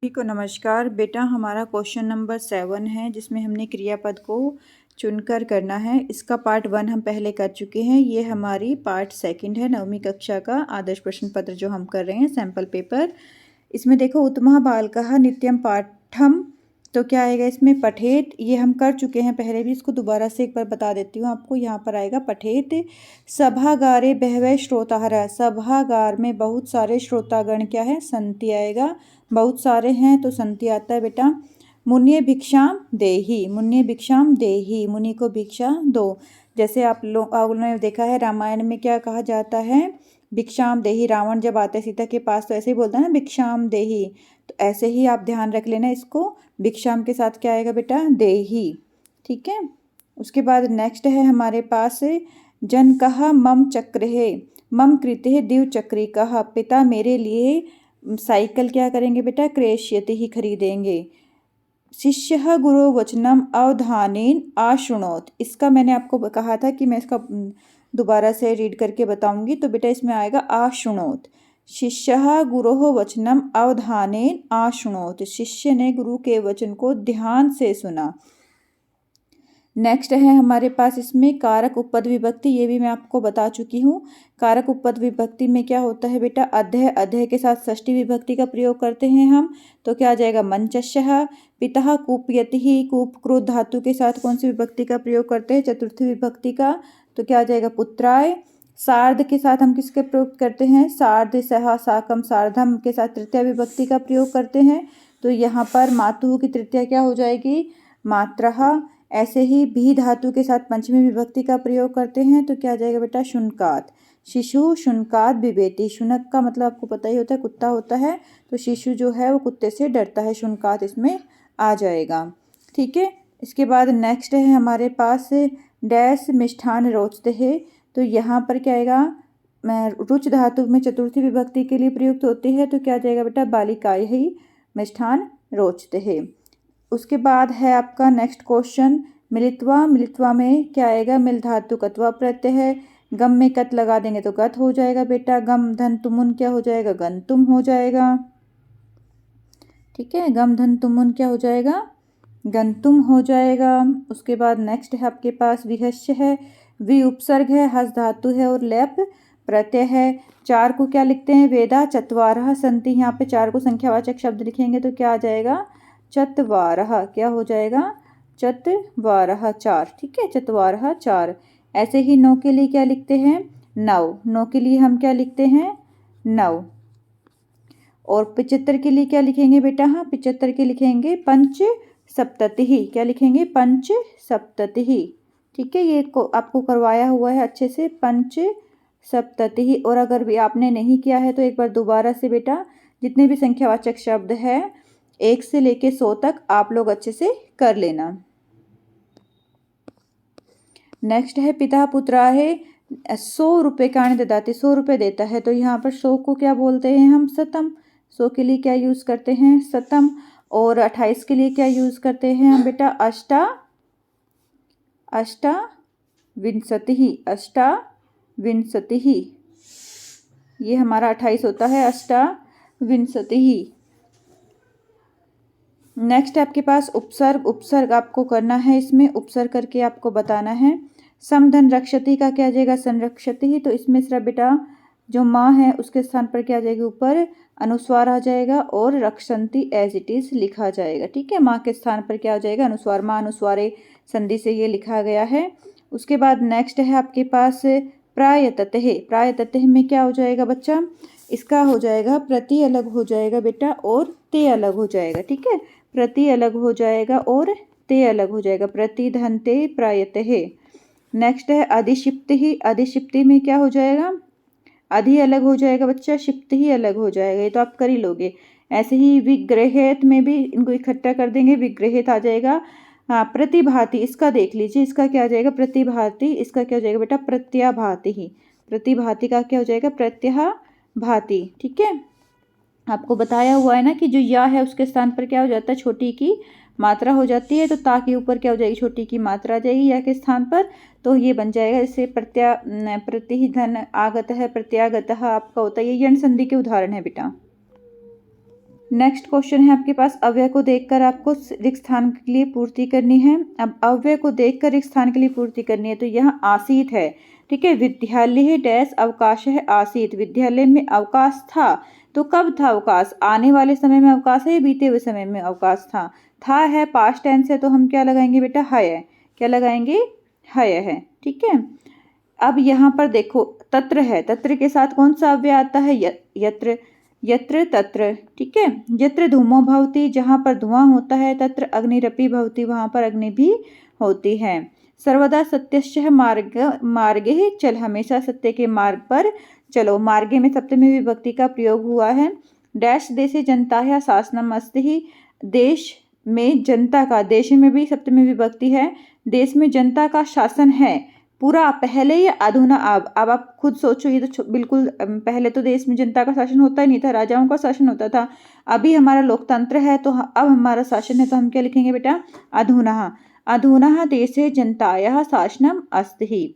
सभी को नमस्कार। बेटा हमारा क्वेश्चन नंबर 7 है जिसमें हमने क्रियापद को चुनकर करना है। इसका पार्ट 1 हम पहले कर चुके हैं। ये हमारी पार्ट 2 है 9वीं कक्षा का आदर्श प्रश्न पत्र जो हम कर रहे हैं सैम्पल पेपर। इसमें देखो उत्तमः बालकः नित्यं पाठम, तो क्या आएगा इसमें पठेत। ये हम कर चुके हैं पहले भी, इसको दोबारा से एक बार बता देती हूँ आपको। यहाँ पर आएगा पठेत। सभागारे बहवः श्रोताः, सभागार में बहुत सारे श्रोतागण क्या है, संति आएगा। बहुत सारे हैं तो संति आता है बेटा। मुन्ये भिक्षाम देहि, मुन्ये भिक्षाम देहि, मुनि को भिक्षा दो। जैसे आप लोगों ने देखा है रामायण में क्या कहा जाता है, भिक्षाम देहि। रावण जब आते सीता के पास तो ऐसे ही बोलता है ना, भिक्षाम देहि। तो ऐसे ही आप ध्यान रख लेना इसको, भिक्षाम के साथ क्या आएगा बेटा, देहि। ठीक है। उसके बाद नेक्स्ट है हमारे पास जनकः मम चक्रे, मम कृते द्विचक्रिकः, पिता मेरे लिए साइकिल क्या करेंगे बेटा, क्रेष्यति ही खरीदेंगे। शिष्यः गुरो वचनम अवधानेन आशृणोत, इसका मैंने आपको कहा था कि मैं इसका दोबारा से रीड करके बताऊंगी। तो बेटा इसमें आएगा आशृणोत। शिष्यः गुरोः वचनम अवधानेन आशृणोत, शिष्य ने गुरु के वचन को ध्यान से सुना। नेक्स्ट है हमारे पास इसमें कारक उपपद विभक्ति, ये भी मैं आपको बता चुकी हूँ। कारक उपपद विभक्ति में क्या होता है बेटा, अध्यय, अध्यय के साथ षष्ठी विभक्ति का प्रयोग करते हैं हम। तो क्या आ जाएगा, मंचस्यः। पितः कूपयति, कूप क्रोध धातु के साथ कौन सी विभक्ति का प्रयोग करते हैं, चतुर्थी विभक्ति का। तो क्या आ जाएगा, पुत्राय। सार्ध के साथ हम किसके प्रयोग करते हैं, सार्ध सह साकम सार्धम के साथ तृतीय विभक्ति का प्रयोग करते हैं। तो यहाँ पर मातुः की तृतीया क्या हो जाएगी, मात्रः। ऐसे ही भी धातु के साथ पंचमी विभक्ति का प्रयोग करते हैं। तो क्या आ जाएगा बेटा, शुनकात। शिशु शुनकात बिभेति, शुनक का मतलब आपको पता ही होता है, कुत्ता होता है। तो शिशु जो है वो कुत्ते से डरता है, शुनकात इसमें आ जाएगा। ठीक है। इसके बाद नेक्स्ट है हमारे पास डैश मिष्ठान रोचते है। तो यहाँ पर क्या आएगा, रुच धातु में चतुर्थी विभक्ति के लिए प्रयुक्त होती है। तो क्या आ जाएगा बेटा, बालिकाए ही मिष्ठान रोचते है। उसके बाद है आपका नेक्स्ट क्वेश्चन मिलित्वा, मिलित्वा में क्या आएगा, मिल धातु कत्वा प्रत्यय है। गम में कत लगा देंगे तो गत हो जाएगा बेटा। गम धन तुमुन क्या हो जाएगा, गंतुम हो जाएगा। ठीक है, गम धन तुमुन क्या हो जाएगा, गंतुम हो जाएगा। उसके बाद नेक्स्ट है आपके पास विहस्य है, वि उपसर्ग है, हस धातु है और लेप प्रत्यय है। चार को क्या लिखते हैं, वेदा चत्वारः सन्ति। यहाँ पे चार को संख्यावाचक शब्द लिखेंगे तो क्या आ जाएगा, चत्वारः। क्या हो जाएगा, चत्वारः, चार। ठीक है, चत्वारः चार। ऐसे ही 9 के लिए क्या लिखते हैं, नव। 9 के लिए हम क्या लिखते हैं, नव। और 75 के लिए क्या लिखेंगे बेटा, हाँ 75 के लिखेंगे पंच सप्ततिः। क्या लिखेंगे, पंच सप्ततिः। ठीक है, ये आपको करवाया हुआ है अच्छे से, पंच सप्ततिः। और अगर भी आपने नहीं किया है तो एक बार दोबारा से बेटा जितने भी संख्यावाचक शब्द है 1 से लेके 100 तक आप लोग अच्छे से कर लेना। नेक्स्ट है पिता पुत्रा है 100 रुपये काणी ददाति, 100 रुपये देता है। तो यहाँ पर 100 को क्या बोलते हैं हम, शतम। 100 के लिए क्या यूज़ करते हैं, शतम। और 28 के लिए क्या यूज़ करते हैं हम बेटा, अष्टाविंशतिः, अष्टाविंशतिः। ये हमारा 28 होता है, अष्टाविंशतिः। नेक्स्ट आपके पास उपसर्ग, उपसर्ग आपको करना है, इसमें उपसर्ग करके आपको बताना है। समधन रक्षति का क्या आ जाएगा, संरक्षति ही। तो इसमें सिर्फ बेटा जो माँ है उसके स्थान पर क्या आ जाएगा, ऊपर अनुस्वार आ जाएगा और रक्षंती एज इट इज लिखा जाएगा। ठीक है, माँ के स्थान पर क्या हो जाएगा, अनुस्वार। माँ अनुस्वारे संधि से ये लिखा गया है। उसके बाद नेक्स्ट है आपके पास प्रायतः, प्रायतः में क्या हो जाएगा बच्चा, इसका हो जाएगा प्रति अलग हो जाएगा बेटा और ते अलग हो जाएगा। ठीक है, प्रति अलग हो जाएगा और ते अलग हो जाएगा, प्रति धन ते प्रायतः। नेक्स्ट है अधिशिप्ति, अधिशिप्ति में क्या हो जाएगा, अधि अलग हो जाएगा बच्चा, शिप्त ही अलग हो जाएगा। ये तो आप कर ही लोगे। ऐसे ही विग्रहित में भी इनको इकट्ठा कर देंगे, विग्रहित आ जाएगा। हाँ, प्रतिभाति, इसका देख लीजिए, इसका क्या आ जाएगा, प्रतिभाति। इसका क्या हो जाएगा बेटा, प्रत्याभाति ही। प्रतिभाति का क्या हो जाएगा, प्रत्याभाति। ठीक है, आपको बताया हुआ है ना कि जो या है उसके स्थान पर क्या हो जाता है, छोटी की मात्रा हो जाती है। तो ता के ऊपर क्या हो जाएगी, छोटी की मात्रा आ जाएगी या के स्थान पर। तो ये बन जाएगा जैसे प्रतिधन आगत है, प्रत्यागत आपका होता है। ये यण संधि के उदाहरण है बेटा। नेक्स्ट क्वेश्चन है आपके पास, अव्यय को देखकर आपको रिक्त स्थान के लिए पूर्ति करनी है। अब अव्यय को देखकर रिक्त स्थान के लिए पूर्ति करनी है, तो यहाँ आसीत है, ठीक है। विद्यालय डैश अवकाश है आसीत, विद्यालय में अवकाश था, तो कब था अवकाश? आने वाले समय में अवकाश है या बीते हुए समय में अवकाश था है, पास्ट टेंस है, तो हम क्या लगाएंगे बेटा? है। क्या लगाएंगे? है, ठीक है। अब यहाँ पर देखो तत्र है, तत्र के साथ कौन सा अव्यय आता है? यत्र, यत्र तत्र, ठीक है। यत्र धूमो भवति, जहाँ पर धुआं होता है, तत्र अग्निरपि भवति, वहाँ पर अग्नि भी होती है। सर्वदा सत्यश्च मार्गे चल, हमेशा सत्य के मार्ग पर चलो, मार्गे में सप्तमी विभक्ति का प्रयोग हुआ है। डैश देशे जनताया शासनम अस्ति ही, देश में जनता का, देश में भी सप्तमी विभक्ति है, देश में जनता का शासन है। पूरा पहले या अधुना? अब आप खुद सोचो, ये तो बिल्कुल पहले तो देश में जनता का शासन होता ही नहीं था, राजाओं का शासन होता था। अभी हमारा लोकतंत्र है, तो अब हमारा शासन है, तो हम क्या लिखेंगे बेटा? अधुना। अधुना देशे जनतायाः शासनम अस्ति।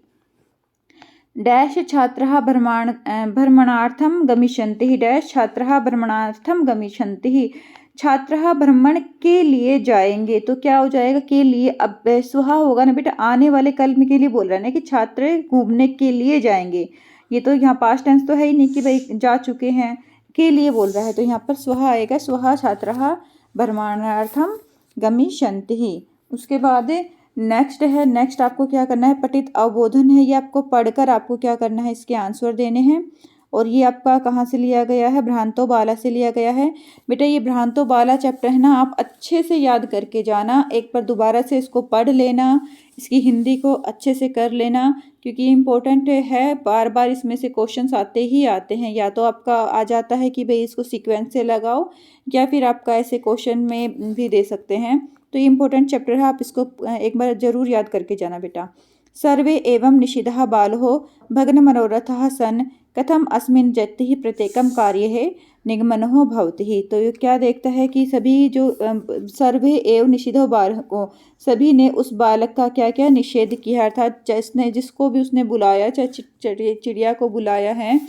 डैश छात्रः भ्रमणार्थं गमिष्यन्ति, डैश छात्रः भ्रमणार्थं गमिष्यन्ति, छात्रः भ्रमण के लिए जाएंगे, तो क्या हो जाएगा? के लिए। अब स्वहा होगा ना बेटा, आने वाले कल में के लिए बोल रहा है ना कि छात्र घूमने के लिए जाएंगे। ये तो यहाँ पास्ट टेंस तो है ही नहीं कि भाई जा चुके हैं, के लिए बोल रहा है, तो यहाँ पर स्वहा आएगा, स्वहा छात्रः भ्रमणार्थं गमिष्यन्ति। उसके बाद नेक्स्ट है, नेक्स्ट आपको क्या करना है? पठित अवबोधन है, ये आपको पढ़कर आपको क्या करना है? इसके आंसर देने हैं। और ये आपका कहाँ से लिया गया है? भ्रांतो बाला से लिया गया है। बेटा ये भ्रांतो बाला चैप्टर है ना, आप अच्छे से याद करके जाना, एक बार दोबारा से इसको पढ़ लेना, इसकी हिंदी को अच्छे से कर लेना, क्योंकि इम्पोर्टेंट है, बार बार इसमें से क्वेश्चंस आते ही आते हैं। या तो आपका आ जाता है कि भाई इसको सीक्वेंस से लगाओ, या फिर आपका ऐसे क्वेश्चन में भी दे सकते हैं। तो ये इम्पोर्टेंट चैप्टर है, आप इसको एक बार जरूर याद करके जाना बेटा। सर्वे एवं निषिद्धः बालो भग्न मनोरथः सन् कथम अस्मिन् जति प्रत्येकम कार्य है निगमनो भवति। तो ये क्या देखता है कि सभी जो सर्वे एवं निषिद्धो बालको, सभी ने उस बालक का क्या क्या निषेध किया, अर्थात जिसको भी उसने बुलाया, चाहे चिड़िया को बुलाया है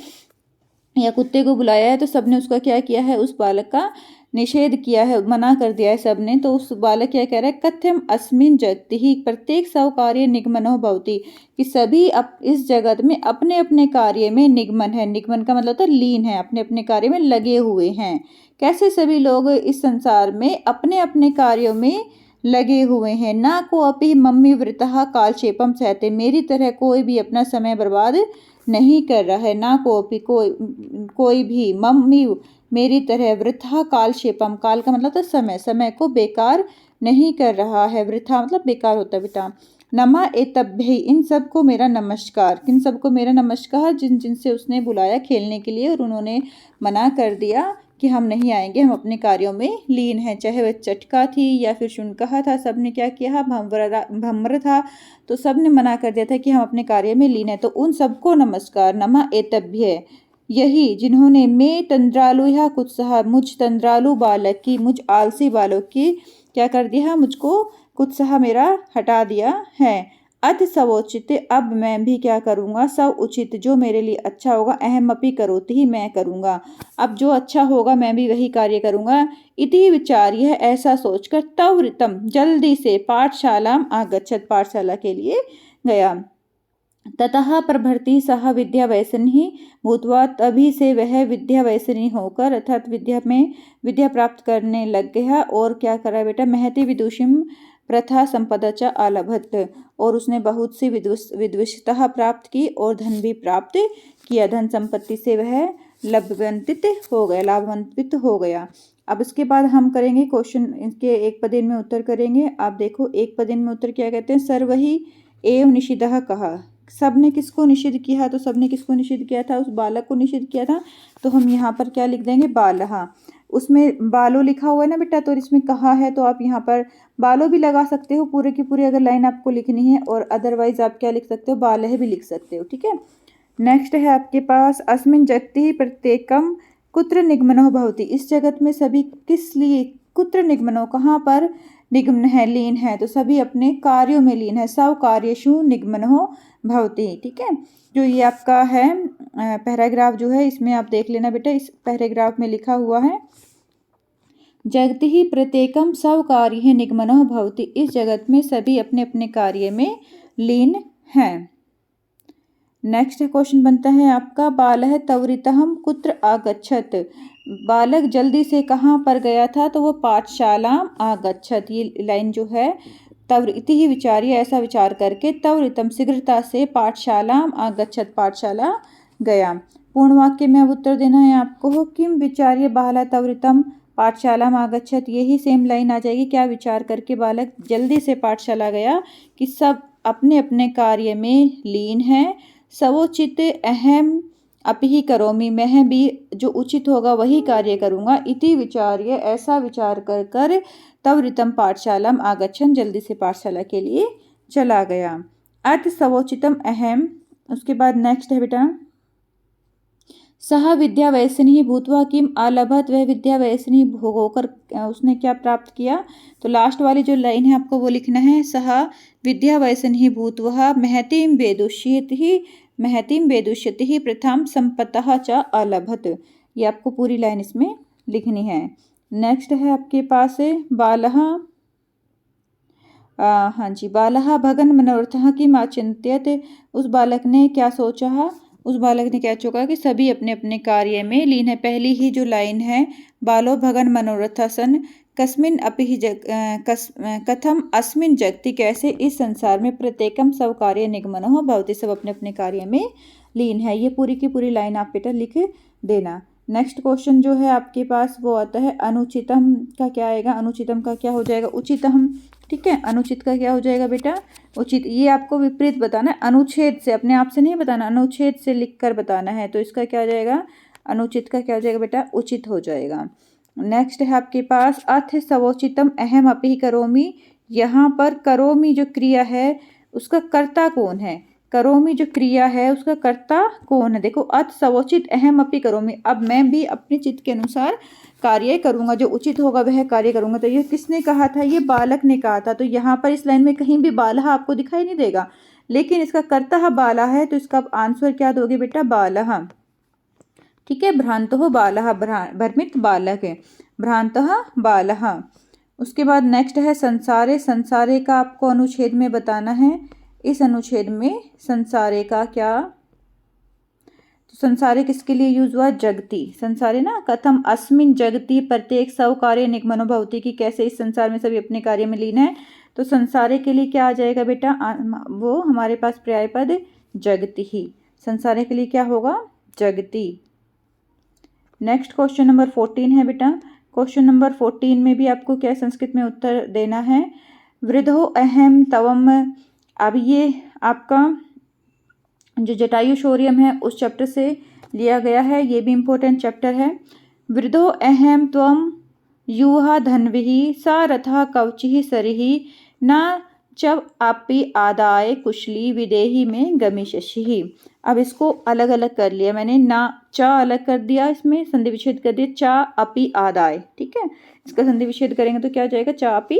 या कुत्ते को बुलाया है, तो सबने उसका क्या किया है? उस बालक का निषेध किया है, मना कर दिया है सबने। तो उस बालक क्या कह रहा है? कथ्यम अस्मिन् जगति ही प्रत्येक स्व कार्य निगमनो भवति, कि सभी इस जगत में अपने अपने कार्य में निगमन है। निगमन का मतलब होता है लीन है, अपने अपने कार्य में लगे हुए हैं। कैसे सभी लोग इस संसार में अपने अपने कार्यों में लगे हुए हैं। ना को अपि मम्मी वृतः कालक्षेपम सहते, मेरी तरह कोई भी अपना समय बर्बाद नहीं कर रहा है। ना को अपि कोई भी, मम्मी मेरी तरह, वृथा कालक्षेपम, काल का मतलब तो समय, समय को बेकार नहीं कर रहा है। वृथा मतलब बेकार होता है बेटा। नमा एतभ्य, इन सबको मेरा नमस्कार, किन सबको मेरा नमस्कार? जिनसे उसने बुलाया खेलने के लिए और उन्होंने मना कर दिया कि हम नहीं आएंगे, हम अपने कार्यों में लीन हैं। चाहे वह चटका थी या फिर शुनकहा था, सब ने क्या किया? भम्र था, तो सब ने मना कर दिया था कि हम अपने कार्य में लीन है। तो उन सबको नमस्कार। नमा एतभ्य, यही जिन्होंने मैं तंद्रालु या कुत्साह, मुझ तंद्रालु बालक की, मुझ आलसी बालक की क्या कर दिया? मुझको कुत्साह मेरा हटा दिया है। अथ सवोचित, अब मैं भी क्या करूँगा? सब उचित, जो मेरे लिए अच्छा होगा, अहमपि करोति ही, मैं करूँगा। अब जो अच्छा होगा मैं भी वही कार्य करूँगा। इति विचार्य, ऐसा सोचकर त्वरितम, जल्दी से, पाठशाला आगच्छत, पाठशाला के लिए गया। ततः प्रभृति सह विद्या वैसनी भूतवा, तभी से वह विद्या वैसनी होकर, अर्थात विद्या प्राप्त करने लग गया। और क्या करा बेटा? महति विदुषीम प्रथा संपदा च आलभत, और उसने बहुत सी विद्वस्तः प्राप्त की और धन भी प्राप्त किया। धन संपत्ति से वह लाभान्वित हो गया। अब इसके बाद हम करेंगे क्वेश्चन, इसके एक पदेन में उत्तर करेंगे। आप देखो एक पदेन में उत्तर क्या कहते हैं? सर्वहि एव निषिद्धः कहा, सबने किसको निषिद्ध किया? तो सबने किसको निषिद्ध किया था? उस बालक को निषिद्ध किया था। तो हम यहाँ पर क्या लिख देंगे? बालहा। उसमें बालो लिखा हुआ है ना बेटा, तो इसमें कहा है, तो आप यहाँ पर बालो भी लगा सकते हो, पूरे की पूरी अगर लाइन आपको लिखनी है, और अदरवाइज आप क्या लिख सकते हो? बालह भी लिख सकते हो, ठीक है। नेक्स्ट है आपके पास, अस्मिन् जगति प्रत्येकम कुत्र निगमनो भवति, इस जगत में सभी किस लिए? कुत्र निगमनो, कहाँ पर निगमन है? लीन है। तो सभी अपने कार्यों में लीन है। सब कार्येषु निगमनो भवति, ठीक है। जो ये आपका है पैराग्राफ जो है, इसमें आप देख लेना बेटा, इस पैराग्राफ में लिखा हुआ है जगति ही प्रत्येकम स्वकार्य निगमनो भवति। इस जगत में सभी अपने अपने कार्य में लीन हैं। नेक्स्ट क्वेश्चन बनता है आपका, बालः त्वरितः कुत्र आगच्छत। बालक जल्दी से कहाँ पर गया था, तो वो पाठशाला आगच्छत। ये लाइन जो है, त्वरिति ही विचार्य, ऐसा विचार करके त्वरितम शीघ्रता से पाठशाला आगच्छत, पाठशाला गया। पूर्ण वाक्य में अब उत्तर देना है आपको। किम विचार्य बालः त्वरितम पाठशाला आगच्छत, यही सेम लाइन आ जाएगी। क्या विचार करके बालक जल्दी से पाठशाला गया, कि सब अपने अपने कार्य में लीन है। सवोचित अहम अपि करोमि, मैं भी जो उचित होगा वही कार्य करूँगा। इति विचार्य, ऐसा विचार कर कर त्वरितम पाठशालाम आगच्छन, जल्दी से पाठशाला के लिए चला गया। अर्थ सवोचितम अहम। उसके बाद नेक्स्ट है बेटा, सह विद्या वैसनी भूतवा किम अलभत, वह विद्या वैसनी होकर उसने क्या प्राप्त किया। तो लास्ट वाली जो लाइन है आपको वो लिखना है, सह विद्या वैसनी भूतवा महतीम वेदुष्यति ही प्रथम संपतः च अलभत। ये आपको पूरी लाइन इसमें लिखनी है। नेक्स्ट है आपके पास बालः, हाँ जी, बालः भगन मनोरथः किम आचिंत्यत। उस बालक ने क्या सोचा, उस बालक ने क्या चुका कि सभी अपने अपने कार्य में लीन है। पहली ही जो लाइन है, बालो भगन मनोरथ सन कस्मिन अपि कथम अस्मिन जगति, कैसे इस संसार में प्रत्येकम सब कार्य निगमनो भवति, सब अपने अपने कार्य में लीन है। ये पूरी की पूरी लाइन आप बेटा लिख देना। नेक्स्ट क्वेश्चन जो है आपके पास वो आता है, अनुचितम का क्या आएगा, अनुचितम का क्या हो जाएगा, उचितम। ठीक है, अनुचित का क्या हो जाएगा बेटा, उचित। ये आपको विपरीत बताना है, अनुच्छेद से, अपने आप से नहीं बताना, अनुच्छेद से लिखकर बताना है। तो इसका क्या हो जाएगा, अनुचित का क्या हो जाएगा बेटा, उचित हो जाएगा। नेक्स्ट है आपके पास, अथ सवोचितम अहम अपि करोमि। यहाँ पर करोमि जो क्रिया है उसका कर्ता कौन है, करोमि जो क्रिया है उसका कर्ता कौन है। देखो, अथ सवोचित अहम अपि करोमि, अब मैं भी अपने चित्त के अनुसार कार्य करूँगा, जो उचित होगा वह कार्य करूँगा। तो ये किसने कहा था, ये बालक ने कहा था। तो यहाँ पर इस लाइन में कहीं भी बालः आपको दिखाई नहीं देगा, लेकिन इसका कर्ता बाला है, तो इसका आंसर क्या दोगे बेटा, बालः। ठीक है, भ्रांतो बालः, भ्रमित बालक है, भ्रांतः बालः। उसके बाद नेक्स्ट है संसारे। संसारे का आपको अनुच्छेद में बताना है। इस अनुच्छेद में संसारे का क्या, तो संसारे किसके लिए यूज हुआ, जगति। संसारे ना, कथम अस्मिन जगति प्रत्येक सब कार्य निगमनो भवति, की कैसे इस संसार में सभी अपने कार्य में लीन है। तो संसारे के लिए क्या आ जाएगा बेटा, वो हमारे पास पर्याय पद जगति ही। संसारे के लिए क्या होगा, जगति। नेक्स्ट क्वेश्चन नंबर 14 है बेटा। क्वेश्चन नंबर 14 में भी आपको क्या संस्कृत में उत्तर देना है, वृद्धो अहम तवम। अब ये आपका जो जटायु शौर्यम है उस चैप्टर से लिया गया है, ये भी इम्पोर्टेंट चैप्टर है। वृद्धो अहम त्वम युहा धन्विहि सा रथा कवचिहि सरिहि न चव आपी आदाय कुशली विदेही में गमिष्यसि। अब इसको अलग अलग कर लिया मैंने, ना चा अलग कर दिया, इसमें संधि विच्छेद कर दिया, चा अपी आदाय। ठीक है, इसका संधि विच्छेद करेंगे तो क्या हो जाएगा, चा अपी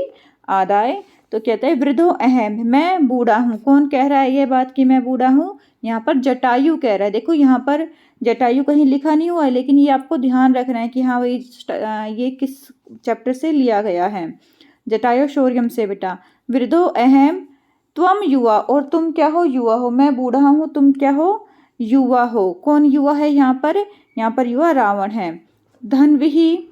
आदाय। तो कहता है वृद्धो अहम, मैं बूढ़ा हूँ। कौन कह रहा है ये बात कि मैं बूढ़ा हूँ, यहाँ पर जटायु कह रहा है। देखो यहाँ पर जटायु कहीं लिखा नहीं हुआ है, लेकिन ये आपको ध्यान रखना है कि हाँ भाई ये किस चैप्टर से लिया गया है, जटायु शौर्यम से बेटा। वृद्धो अहम त्वम युवा, और तुम क्या हो, युवा हो। मैं बूढ़ा हूँ, तुम क्या हो, युवा हो। कौन युवा है यहाँ पर, यहाँ पर युवा रावण है। धन्विहि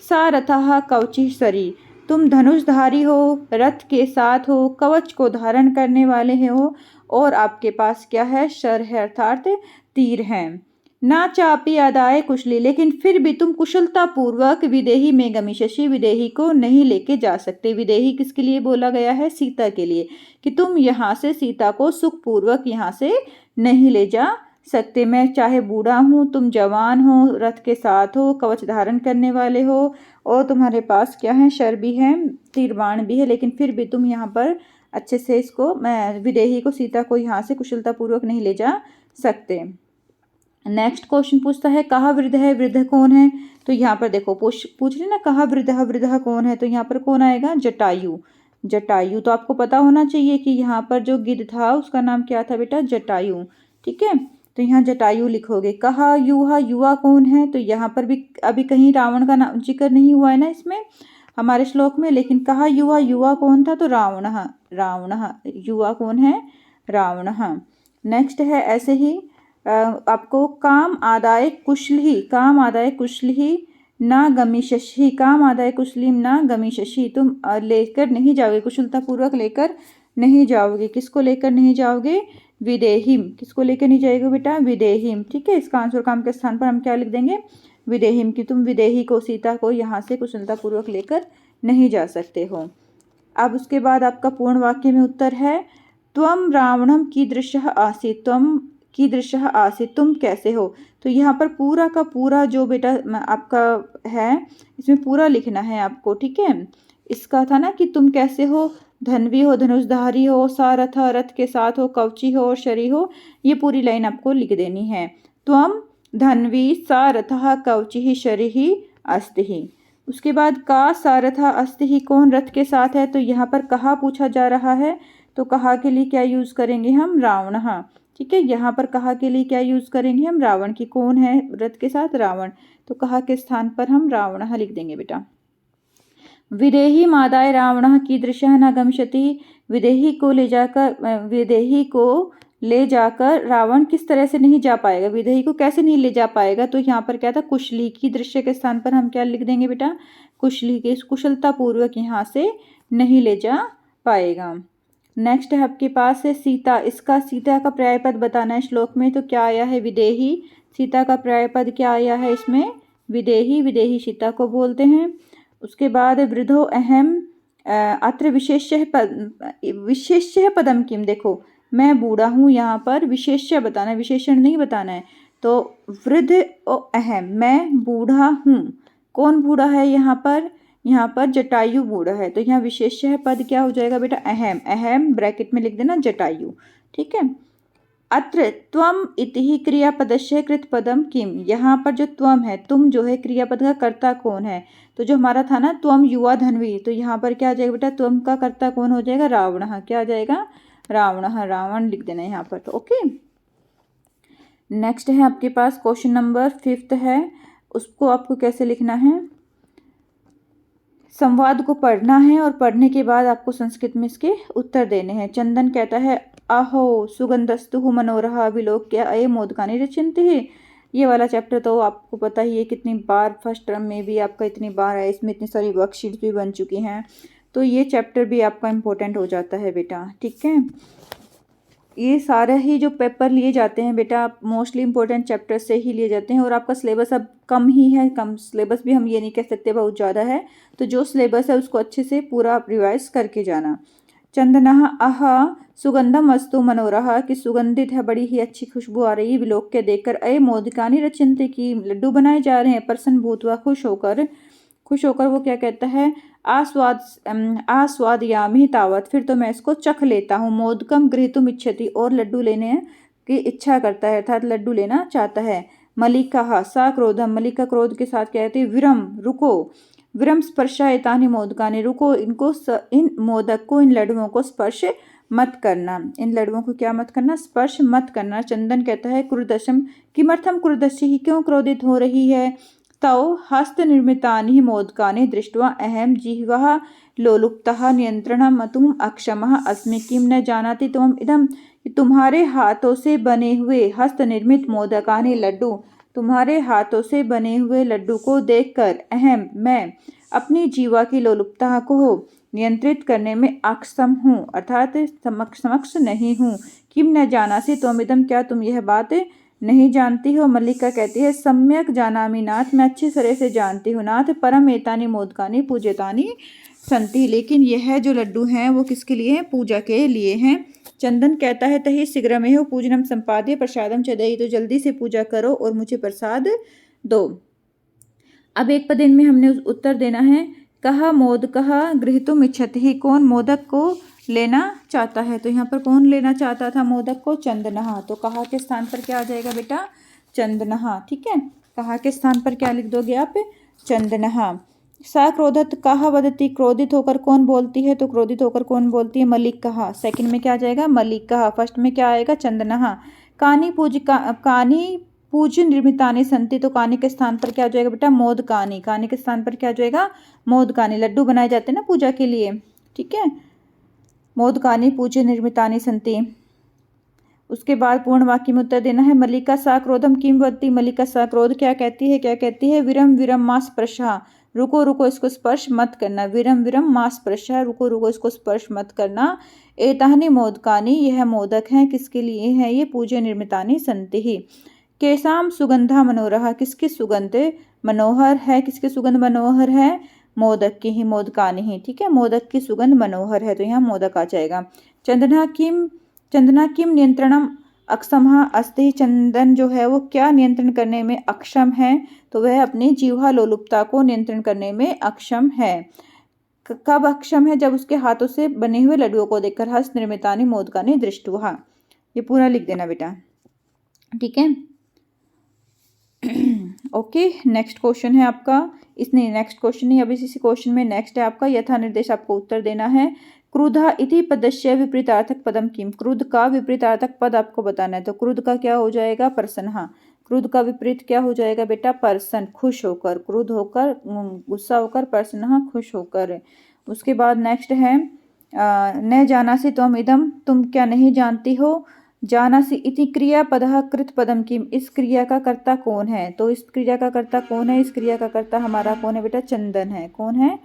सा रथः कवची सरी, तुम धनुषधारी हो, रथ के साथ हो, कवच को धारण करने वाले हो, और आपके पास क्या है, शर है, अर्थात तीर हैं। ना चापी आदाय कुशली, लेकिन फिर भी तुम कुशलता पूर्वक विदेही में गमिष्यसि, विदेही को नहीं लेके जा सकते। विदेही किसके लिए बोला गया है, सीता के लिए, कि तुम यहाँ से सीता को सुखपूर्वक यहाँ से नहीं ले जा सकते। मैं चाहे बूढ़ा हूँ, तुम जवान हो, रथ के साथ हो, कवच धारण करने वाले हो, और तुम्हारे पास क्या है, शर भी है, तीर बाण भी है, लेकिन फिर भी तुम यहाँ पर अच्छे से इसको, मैं विदेही को, सीता को यहाँ से कुशलतापूर्वक नहीं ले जा सकते। नेक्स्ट क्वेश्चन पूछता है, कहा वृद्ध है, वृद्ध कौन है। तो यहाँ पर देखो पूछ रहे ना, कहा वृद्ध, वृद्ध कौन है, तो यहाँ पर कौन आएगा, जटायु। जटायु तो आपको पता होना चाहिए कि यहाँ पर जो गिद्ध था उसका नाम क्या था बेटा, जटायु। ठीक है, तो यहाँ जटायु लिखोगे। कहा युवा, युवा कौन है, तो यहाँ पर भी अभी कहीं रावण का नाम जिक्र नहीं हुआ है ना इसमें हमारे श्लोक में, लेकिन कहा युवा, युवा कौन था, तो रावणः, रावणः, युवा कौन है, रावणः। नेक्स्ट है ऐसे ही आपको काम आदाय कुशली, काम आदाय कुशली ना गमिष्यसि, काम आदाय कुशलीम ना गमिष्यसि, तुम लेकर नहीं जाओगे, कुशलता पूर्वक लेकर नहीं जाओगे। किसको लेकर नहीं जाओगे, विदेहिम, किसको लेकर नहीं जाएगा बेटा, विदेहिम। ठीक है, इसका आंसर काम के स्थान पर हम क्या लिख देंगे, विदेहिम, कि तुम विदेही को, सीता को यहाँ से कुशलता पूर्वक लेकर नहीं जा सकते हो। अब उसके बाद आपका पूर्ण वाक्य में उत्तर है, त्वम रावणम कीदृशः आसीत्, त्वम कीदृशः आसीत्, तुम कैसे हो। तो यहाँ पर पूरा का पूरा जो बेटा आपका है इसमें पूरा लिखना है आपको। ठीक है, इसका था ना कि तुम कैसे हो, धनवी हो, धनुषधारी हो, सारथ, रथ के साथ हो, कवची हो और शरी हो, ये पूरी लाइन आपको लिख देनी है। त्वम धनवी सारथः कवचिः शरीः अस्ति। उसके बाद का सारथः अस्ति, कौन रथ के साथ है, तो यहाँ पर कहा पूछा जा रहा है, तो कहा के लिए क्या यूज करेंगे हम, रावणः। ठीक है, यहाँ पर कहा के लिए क्या यूज करेंगे हम, रावण की, कौन है रथ के साथ, रावण, तो कहा के स्थान पर हम रावणः लिख देंगे बेटा। विदेही मादाय रावणः कीदृशः न गमिष्यति, विदेही को ले जाकर रावण किस तरह से नहीं जा पाएगा, विदेही को कैसे नहीं ले जा पाएगा, तो यहाँ पर क्या था, कुशली, की दृश्य के स्थान पर हम क्या लिख देंगे बेटा, कुशली के, कुशलता पूर्वक यहाँ से नहीं ले जा पाएगा। नेक्स्ट है आपके पास है सीता, इसका सीता का पर्याय पद बताना है श्लोक में, तो क्या आया है, विदेही, सीता का पर्याय पद क्या आया है इसमें, विदेही, विदेही सीता को बोलते हैं। उसके बाद वृद्धो अहम अत्र विशेष्य पदम किम, देखो मैं बूढ़ा हूँ, यहाँ पर विशेष्य बताना है, विशेषण नहीं बताना है, तो वृद्ध अहम, मैं बूढ़ा हूँ, कौन बूढ़ा है यहाँ पर जटायु बूढ़ा है, तो यहाँ विशेष्य पद क्या हो जाएगा बेटा, अहम, अहम ब्रैकेट में लिख देना जटायु। ठीक है, अत्र त्वम इति क्रियापदस्य कृत पदम किम, यहाँ पर जो त्वम है, तुम जो है क्रियापद का कर्ता कौन है, तो जो हमारा था ना त्वम युवा धनवी, तो यहाँ पर क्या आ जाएगा बेटा, त्वम का कर्ता कौन हो जाएगा, रावणः, क्या आ जाएगा, रावणः, रावण लिख देना है यहाँ पर। तो ओके, नेक्स्ट है आपके पास क्वेश्चन नंबर 5 है, उसको आपको कैसे लिखना है, संवाद को पढ़ना है और पढ़ने के बाद आपको संस्कृत में इसके उत्तर देने हैं। चंदन कहता है, अहो सुगंधस्तु मनोरहा विलोक्य अये मोदकानि रचयन्ति। ये वाला चैप्टर तो आपको पता ही है कितनी बार फर्स्ट टर्म में भी आपका इतनी बार है, इसमें इतनी सारी वर्कशीट्स भी बन चुकी हैं, तो ये चैप्टर भी आपका इम्पोर्टेंट हो जाता है बेटा। ठीक है, ये सारे ही जो पेपर लिए जाते हैं बेटा मोस्टली इंपॉर्टेंट चैप्टर से ही लिए जाते हैं, और आपका सिलेबस अब कम ही है, कम सिलेबस भी हम ये नहीं कह सकते बहुत ज़्यादा है, तो जो सिलेबस है उसको अच्छे से पूरा रिवाइज करके जाना। चंदनः अह सुगंधम वस्तु मनोरहा, कि सुगंधित है, बड़ी ही अच्छी खुशबू आ रही है, विलोक्य देखकर, अये मोदकानि रचयन्ति, की लड्डू बनाए जा रहे हैं, प्रसन्न भूत्वा, खुश होकर वो क्या कहता है, आस्वादयामि तावत, फिर तो मैं इसको चख लेता हूँ, मोदकम गृहीतुम इच्छति, और लड्डू लेने की इच्छा करता है, अर्थात लड्डू लेना चाहता है। मलिका सा क्रोधम, मलिका क्रोध के साथ कहती है, विरम रुको, विरम स्पर्शायतानि मोदकानि, रुको, इनको इन मोदक को, इन लड्डुओं को स्पर्श मत करना, इन लड्डुओं को क्या मत करना, स्पर्श मत करना। चंदन कहता है, क्रुदशम किमर्थम क्रुदशी, क्यों क्रोधित हो रही है, तौ हस्त निर्मितानि मोदकानि दृष्ट्वा अहम जिह्वा लोलुप्तः नियंत्रणं तुम अक्षमः अस्मि, किम न जानाति त्वम इदम, तुम्हारे हाथों से बने हुए हस्त निर्मित मोदकानि लड्डू, तुम्हारे हाथों से बने हुए लड्डू को देखकर अहम, मैं अपनी जीवा की लोलुपता को नियंत्रित करने में अक्षम हूँ, अर्थात समक्ष नहीं हूँ। किम न जानासि त्वमिदं, क्या तुम यह बात नहीं जानती हो। मल्लिका कहती है, सम्यक जानामि नाथ, मैं अच्छी तरह से जानती हूँ नाथ, परम एतानि मोदकानि पूज्यतानि संति, लेकिन यह जो लड्डू हैं वो किसके लिए हैं, पूजा के लिए हैं। चंदन कहता है, तहि शीघ्रमेव पूजनम संपाद्य प्रसादम च देहि, तो जल्दी से पूजा करो और मुझे प्रसाद दो। अब एक पद में हमने उत्तर देना है, कहा मोदकः गृहीतुम इच्छति, कौन मोदक को लेना चाहता है, तो यहाँ पर कौन लेना चाहता था मोदक को, चंदनः, तो कहा के स्थान पर क्या आ जाएगा बेटा, चंदनः। ठीक है, कहा के स्थान पर क्या लिख दोगे आप, चंदनः। सा क्रोधत कहा वदती, क्रोधित होकर कौन बोलती है, तो क्रोधित होकर कौन बोलती है, मलिका, सेकंड में क्या आ जाएगा, मलिका, फर्स्ट में क्या आएगा, चंदनः। कानी पूज्य निर्मितानि संति, तो कानी के स्थान पर क्या हो जाएगा बेटा मोदकानी। कानी के स्थान पर क्या हो जाएगा मोदकानी। लड्डू बनाए जाते हैं ना पूजा के लिए, ठीक है। मोदकानी पूज्य निर्मितानि संति। उसके बाद पूर्ण वाक्य में उत्तर देना है। मल्लिका सा क्रोधम किम वदति। मल्लिका सा क्रोध क्या कहती है, क्या कहती है। विरम विरम मा स्पृशः, रुको रुको इसको स्पर्श मत करना। विरम विरम मा स्पृशः, रुको रुको इसको स्पर्श मत करना। एतानि मोदकानि, यह मोदक हैं, किसके लिए है ये, पूज्य निर्मितानि संति ही। केसाम सुगंधा मनोरहा, किसकी सुगंध मनोहर है, किसकी सुगंध मनोहर है, मोदक की ही, मोदकानि ही, ठीक है। मोदक की सुगंध मनोहर है, तो यहाँ मोदक आ जाएगा। चंदना किम नियंत्रणम अक्षमः अस्ति। चंदन जो है वो क्या नियंत्रण करने में अक्षम है, तो वह अपनी जीवा लोलुपता को नियंत्रण करने में अक्षम है। कब अक्षम है, जब उसके हाथों से बने हुए लड्डुओं को देखकर। हस्त निर्मितानि मोदकानि दृष्ट्वा। ये पूरा लिख देना बेटा, ठीक है। ओके, नेक्स्ट क्वेश्चन है आपका, इसने नेक्स्ट क्वेश्चन नहीं, अभी इसी क्वेश्चन में नेक्स्ट है आपका यथा निर्देश, आपको उत्तर देना है। क्रुद्ध इति पदस्य विपरीतार्थक पदम किम। क्रुद्ध का विपरीतार्थक पद आपको बताना है, तो क्रुद्ध का क्या हो जाएगा प्रसन्न। क्रुद्ध का विपरीत क्या हो जाएगा बेटा प्रसन्न, खुश होकर। क्रुद्ध होकर गुस्सा होकर, प्रसन्न खुश होकर। उसके बाद नेक्स्ट है न जानासि त्वम इदम, तुम क्या नहीं जानती हो। जानासि इति क्रियापदः कृत पदम किम। इस क्रिया का कर्ता कौन है, तो इस क्रिया का कर्ता कौन है, इस क्रिया का कर्ता हमारा कौन है बेटा चंदन है। कौन है,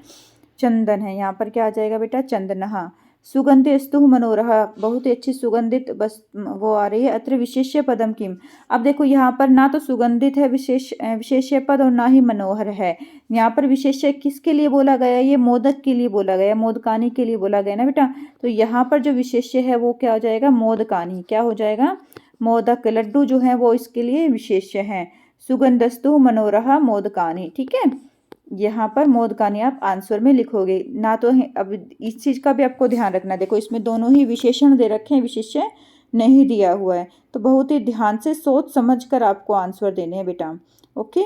चंदन है। यहाँ पर क्या आ जाएगा बेटा चंदनः। सुगंधि स्तु मनोरह, बहुत ही अच्छी सुगंधित बस वो आ रही है। अत्र विशेष्य पदम किम। अब देखो यहाँ पर ना तो सुगंधित है विशेष्य पद, और ना ही मनोहर है। यहाँ पर विशेष्य किसके लिए बोला गया, ये मोदक के लिए बोला गया, मोदकानी के लिए बोला गया ना बेटा। तो यहाँ पर जो विशेष्य है वो क्या हो जाएगा मोदकानी, क्या हो जाएगा मोदक। लड्डू जो है वो इसके लिए विशेष्य है। सुगंधस्तु मनोरह मोदकानी, ठीक है। यहाँ पर मोदकानी आप आंसर में लिखोगे ना। तो अब इस चीज़ का भी आपको ध्यान रखना, देखो इसमें दोनों ही विशेषण दे रखे हैं, विशेष्य नहीं दिया हुआ है, तो बहुत ही ध्यान से सोच समझ कर आपको आंसर देने हैं बेटा। ओके,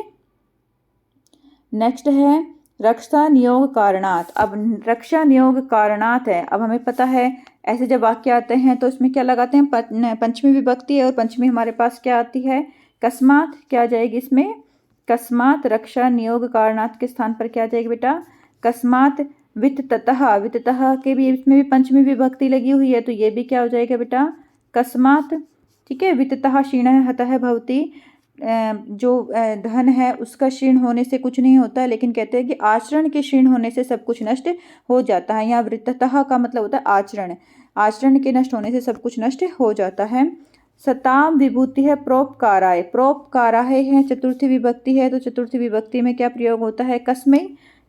नेक्स्ट है रक्षा नियोग कारणात। अब रक्षा नियोग कारणात है। अब हमें पता है ऐसे जब वाक्य आते हैं तो इसमें क्या लगाते हैं पंचमी विभक्ति है, और पंचमी हमारे पास क्या आती है कस्मात। क्या आ जाएगी इसमें कस्मात। रक्षा नियोग कारणात के स्थान पर क्या आ जाएगी बेटा कस्मात। वित्ततः, वित्ततः के भी इसमें भी पंचमी विभक्ति लगी हुई है, तो ये भी क्या हो जाएगा बेटा कस्मात, ठीक है। वित्ततः क्षीणः हतः भवति। जो धन है उसका क्षीण होने से कुछ नहीं होता है, लेकिन कहते हैं कि आचरण के क्षीण होने से सब कुछ नष्ट हो जाता है। यहाँ वृत्ततः का मतलब होता है आचरण, आचरण के नष्ट होने से सब कुछ नष्ट हो जाता है। सताम विभूति है प्रोपकाराय। प्रोपकाराय है चतुर्थी विभक्ति है, तो चतुर्थी विभक्ति में क्या प्रयोग होता है कस्मै।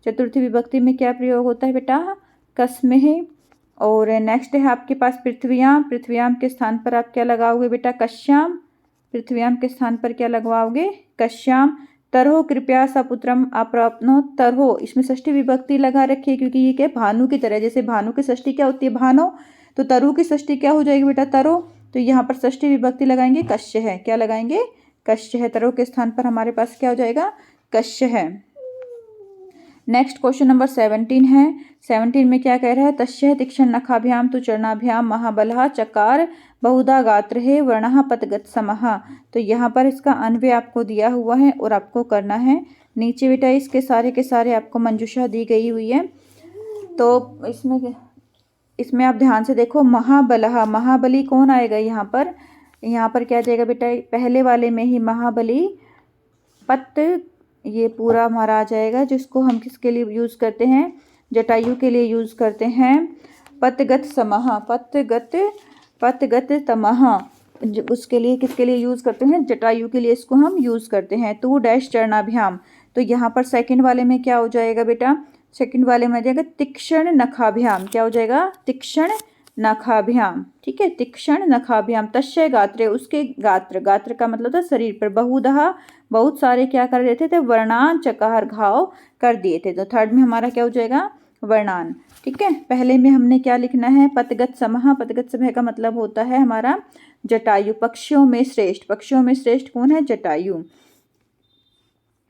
चतुर्थी विभक्ति में क्या प्रयोग होता है बेटा कस्मै। और नेक्स्ट है आपके पास पृथ्व्याम। पृथ्व्याम के स्थान पर आप क्या लगाओगे बेटा कश्याम। पृथ्व्याम के स्थान पर क्या लगवाओगे कश्याम। तरहो कृपया सपुत्रम अप्राप्नो। तरहो इसमें षष्ठी विभक्ति लगा रखी है, क्योंकि ये क्या भानु की तरह, जैसे भानु की षष्ठी क्या होती है भानो, तो तरु की षष्ठी क्या हो जाएगी बेटा तरो। तो यहाँ पर षष्ठी विभक्ति लगाएंगे कश्य है। क्या लगाएंगे कश्य है। तरो के स्थान पर हमारे पास क्या हो जाएगा कश्य है। नेक्स्ट क्वेश्चन नंबर 17 है। 17 में क्या कह रहा है तस्य तीक्ष्ण नखाभ्याम तु चरणाभ्याम महाबलः चकार बहुधा गात्र है वर्णः पतगत समः। तो यहाँ पर इसका अन्वय आपको दिया हुआ है और आपको करना है। नीचे बेटा इसके सारे के सारे आपको मंजूषा दी गई हुई है, तो इसमें आप ध्यान से देखो महाबलः, महाबली कौन आएगा यहाँ पर। यहाँ पर क्या जाएगा बेटा पहले वाले में ही महाबली पत, ये पूरा हमारा आ जाएगा, जिसको हम किसके लिए यूज़ करते हैं जटायु के लिए यूज़ करते हैं। पतगत समः, पतगत तमः, उसके लिए किसके लिए यूज़ करते हैं जटायु के लिए इसको हम यूज़ करते हैं। तू डैश चरणाभ्याम, तो यहाँ पर सेकंड वाले में क्या हो जाएगा बेटा सेकंड वाले में आ जाएगा तीक्ष्ण नखाभ्याम। क्या हो जाएगा तीक्ष्ण नखाभ्याम, ठीक है तीक्ष्ण नखाभ्याम। तस्य गात्रे, उसके गात्र, गात्र का मतलब था शरीर पर। बहुधा बहुत सारे क्या कर देते थे वर्णान चकार घाव कर दिए थे, तो थर्ड में हमारा क्या हो जाएगा वर्णान, ठीक है। पहले में हमने क्या लिखना है पतगत समः। पतगत समः का मतलब होता है हमारा जटायु, पक्षियों में श्रेष्ठ। पक्षियों में श्रेष्ठ कौन है जटायु।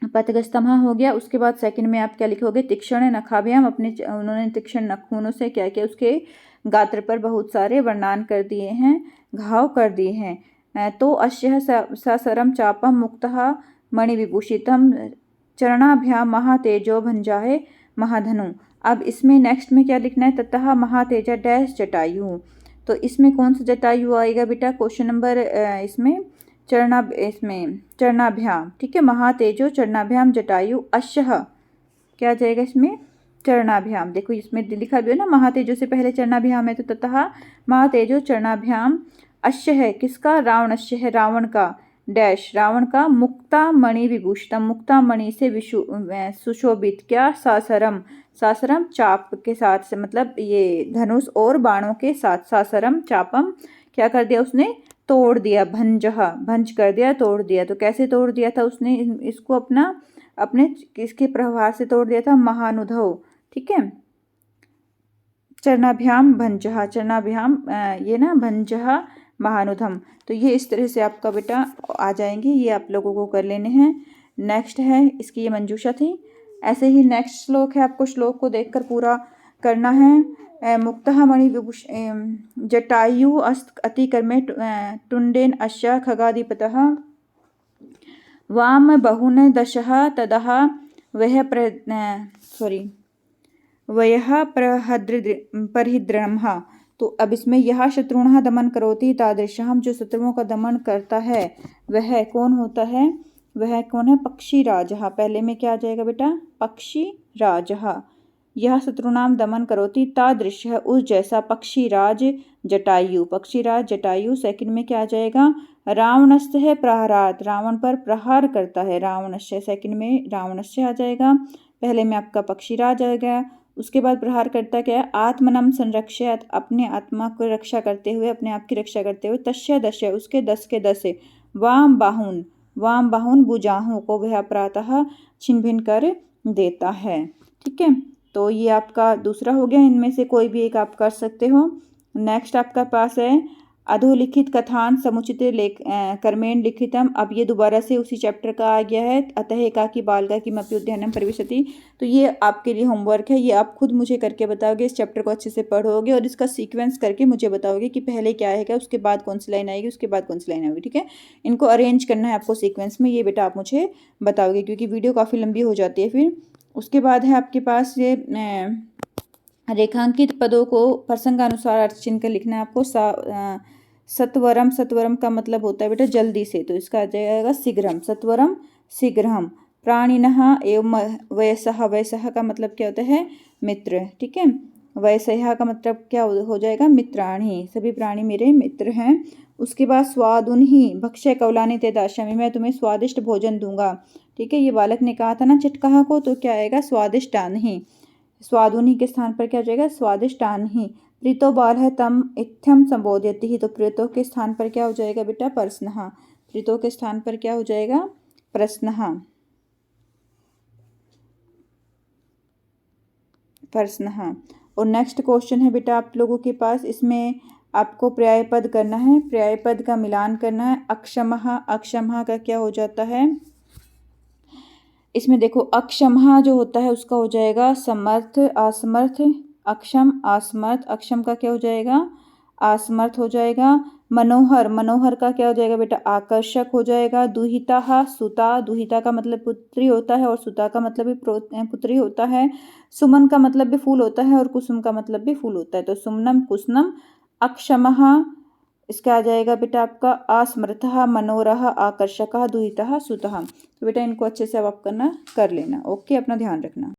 पतगत समः हो गया। उसके बाद सेकंड में आप क्या लिखोगे तीक्ष्ण नखाभ्याम। अपने उन्होंने तीक्ष्ण नखूनों से क्या किया उसके गात्र पर बहुत सारे वर्णान कर दिए हैं, घाव कर दिए हैं। तो अस्य ससरम चापम मुक्तः मणिविभूषितम चरणाभ्यां महातेजो भंजाहे महाधनु। अब इसमें नेक्स्ट में क्या लिखना है, ततः महातेजा डैश जटायु। तो इसमें कौन सा जटायु आएगा बेटा, क्वेश्चन नंबर इसमें चरणाभ्याम, ठीक है, महातेजो चरणाभ्याम जटायु अश्यः, क्या आ जाएगा इसमें, चरणाभ्याम। देखो इसमें लिखा भी है ना, महातेजो से पहले चरणाभ्याम है, तो ततः महातेजो चरणाभ्याम अश्य है किसका, रावणस्य है, रावण का, डैश रावण का, मुक्ता मणि विभूषितम, मुक्ता मणि से सुशोभित, क्या, सासरम, सासरम चाप के साथ से, मतलब ये धनुष और बाणों के साथ, सासरम चापम, क्या कर दिया उसने, तोड़ दिया, भंजहा, भंज कर दिया, तोड़ दिया। तो कैसे तोड़ दिया था उसने इसको, अपने किसके प्रहार से तोड़ दिया था, महानुधव, ठीक है, चरणाभ्याम भंजहा, चरणाभ्याम ये ना भंजहा महानुधम। तो ये इस तरह से आपका बेटा आ जाएंगे, ये आप लोगों को कर लेने हैं। नेक्स्ट है इसकी, ये मंजूषा थी। ऐसे ही नेक्स्ट श्लोक है, आपको श्लोक को देखकर पूरा करना है। मुक्तः मणि विभूष जटायु अस्त अतिकर्मे टुंडेन अश्य खगाधिपतः वाम बहुन दशः तदः वह परहिद्रमः। तो अब इसमें यह शत्रुणः दमन करोति तादृशः, जो शत्रुओं का दमन करता है वह कौन होता है, वह कौन है, पक्षी राजः। पहले में क्या आ जाएगा बेटा, पक्षी राजः। यह शत्रुनाम दमन करोति तादृशः, उस जैसा, पक्षी राज जटायु, पक्षी राज जटायु। सेकंड में क्या आ जाएगा, रावणस्य है प्रहारात, रावण पर प्रहार करता है, रावणस्य, सेकंड में रावणस्य आ जाएगा। पहले में आपका पक्षी राज आ गया, उसके बाद प्रहार करता क्या है, आत्मनम संरक्षयत, अपने आत्मा को रक्षा करते हुए, अपने आप की रक्षा करते हुए, तस्य दस्य, उसके 10 के 10 से, वाम बाहुन भुजाओं को वह प्रातः छिन्न भिन्न कर देता है, ठीक है। तो ये आपका दूसरा हो गया, इनमें से कोई भी एक आप कर सकते हो। नेक्स्ट आपका पास है अधोलिखित कथान समुचित कर्मेण लिखितम। अब ये दोबारा से उसी चैप्टर का आ गया है, अतः एकाकी बालका किमपि उद्यानम प्रविशति। तो ये आपके लिए होमवर्क है, ये आप खुद मुझे करके बताओगे, इस चैप्टर को अच्छे से पढ़ोगे और इसका सीक्वेंस करके मुझे बताओगे कि पहले क्या आएगा, उसके बाद कौन सी लाइन आएगी, उसके बाद कौन सी लाइन आएगी, ठीक है। इनको अरेंज करना है आपको सीक्वेंस में, ये बेटा आप मुझे बताओगे, क्योंकि वीडियो काफ़ी लंबी हो जाती है फिर। उसके बाद है आपके पास ये रेखांकित पदों को प्रसंगानुसार अर्थ चिन्ह कर लिखना है आपको। सत्वरम, सत्वरम का मतलब होता है बेटा जल्दी से, तो इसका आ जाएगा शीघ्रम, सत्वरम शीघ्रम। प्राणिनः एवं वयसः, वयसः का मतलब क्या होता है, मित्र, ठीक है। वयसः का मतलब क्या हो जाएगा, मित्राणि, सभी प्राणी मेरे मित्र हैं। उसके बाद स्वादुन्हि भक्ष्य कौलानि ते दास्यामि, मैं तुम्हें स्वादिष्ट भोजन दूंगा, ठीक है। ये बालक ने कहा था ना चटकहा को, तो क्या आएगा, स्वादिष्टान्हि, स्वादुनि के स्थान पर क्या हो जाएगा, स्वादिष्टान्हि। प्रीतो बालः तम इत्थम संबोधयति, तो प्रीतो के स्थान पर क्या हो जाएगा बेटा, प्रश्नः, प्रीतो के स्थान पर क्या हो जाएगा, प्रश्नः, प्रश्नः। और नेक्स्ट क्वेश्चन है बेटा आप लोगों के पास, इसमें आपको पर्याय पद करना है, पर्याय पद का मिलान करना है। अक्षमः, अक्षमः का क्या हो जाता है, इसमें देखो अक्षमः जो होता है उसका हो जाएगा समर्थ, असमर्थ, अक्षम असमर्थ, अक्षम का क्या हो जाएगा, असमर्थ हो जाएगा। मनोहर, मनोहर का क्या हो जाएगा बेटा, आकर्षक हो जाएगा। दुहिता सुता, दुहिता का मतलब पुत्री होता है और सुता का मतलब भी पुत्री होता है। सुमन का मतलब भी फूल होता है और कुसुम का मतलब भी फूल होता है, तो सुमनम कुसुमम। अक्षमः इसका आ जाएगा बेटा आपका असमर्थः, मनोरः, आकर्षकः, दुहितः, सुतः। तो बेटा इनको अच्छे से अब आप करना कर लेना। ओके, अपना ध्यान रखना।